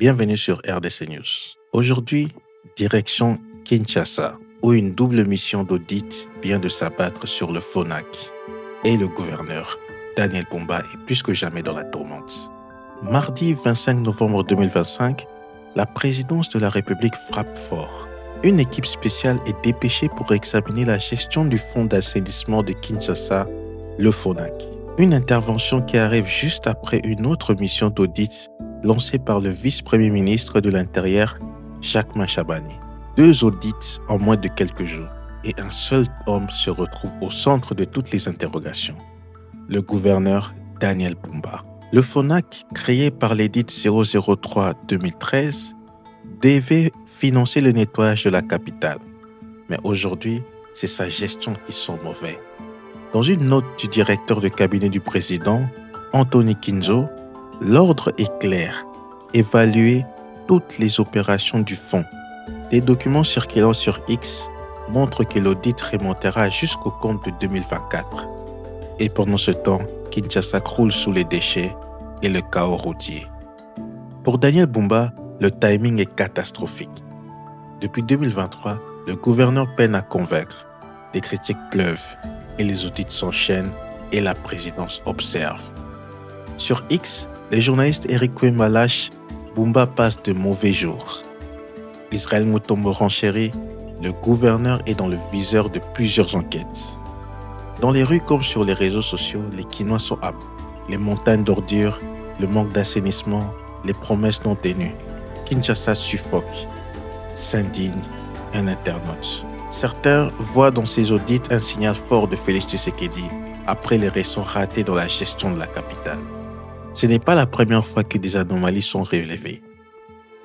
Bienvenue sur RDC News. Aujourd'hui, direction Kinshasa, où une double mission d'audit vient de s'abattre sur le FONAC et le gouverneur, Daniel Bumba, est plus que jamais dans la tourmente. Mardi 25 novembre 2025, la présidence de la République frappe fort. Une équipe spéciale est dépêchée pour examiner la gestion du fonds d'assainissement de Kinshasa, le FONAC. Une intervention qui arrive juste après une autre mission d'audit lancée par le vice-premier ministre de l'Intérieur, Jacques Machabane. 2 audits en moins de quelques jours et un seul homme se retrouve au centre de toutes les interrogations, le gouverneur Daniel Bumba. Le FONAC, créé par l'édit 003-2013, devait financer le nettoyage de la capitale. Mais aujourd'hui, c'est sa gestion qui sent mauvais. Dans une note du directeur de cabinet du président, Anthony Kinzo, l'ordre est clair, évaluer toutes les opérations du fonds. Des documents circulant sur X montrent que l'audit remontera jusqu'au compte de 2024. Et pendant ce temps, Kinshasa croule sous les déchets et le chaos routier. Pour Daniel Bumba, le timing est catastrophique. Depuis 2023, le gouverneur peine à convaincre. Les critiques pleuvent et les audits s'enchaînent et la présidence observe. Sur X, le journaliste Eric Kwema lâche « Bumba passe de mauvais jours ». Israël Mutombo renchérit, le gouverneur est dans le viseur de plusieurs enquêtes. Dans les rues comme sur les réseaux sociaux, les Kinois sont à bout. Les montagnes d'ordures, le manque d'assainissement, les promesses non tenues. Kinshasa suffoque, s'indigne un internaute. Certains voient dans ces audits un signal fort de Félix Tshisekedi après les récents ratés dans la gestion de la capitale. Ce n'est pas la première fois que des anomalies sont relevées.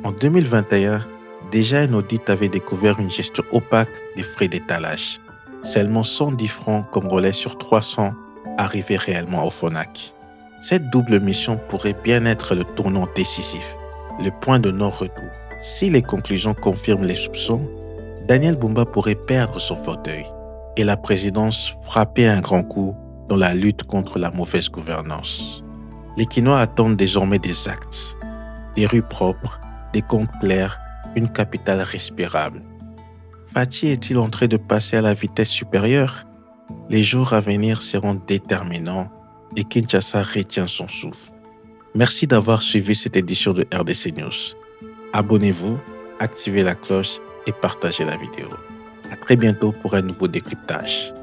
En 2021, déjà un audit avait découvert une gestion opaque des frais d'étalage. Seulement 110 francs congolais sur 300 arrivaient réellement au FONAC. Cette double mission pourrait bien être le tournant décisif, le point de non-retour. Si les conclusions confirment les soupçons, Daniel Bumba pourrait perdre son fauteuil et la présidence frapper un grand coup dans la lutte contre la mauvaise gouvernance. Les Kinois attendent désormais des actes, des rues propres, des comptes clairs, une capitale respirable. Fatih est-il en train de passer à la vitesse supérieure? Les jours à venir seront déterminants et Kinshasa retient son souffle. Merci d'avoir suivi cette édition de RDC News. Abonnez-vous, activez la cloche et partagez la vidéo. À très bientôt pour un nouveau décryptage.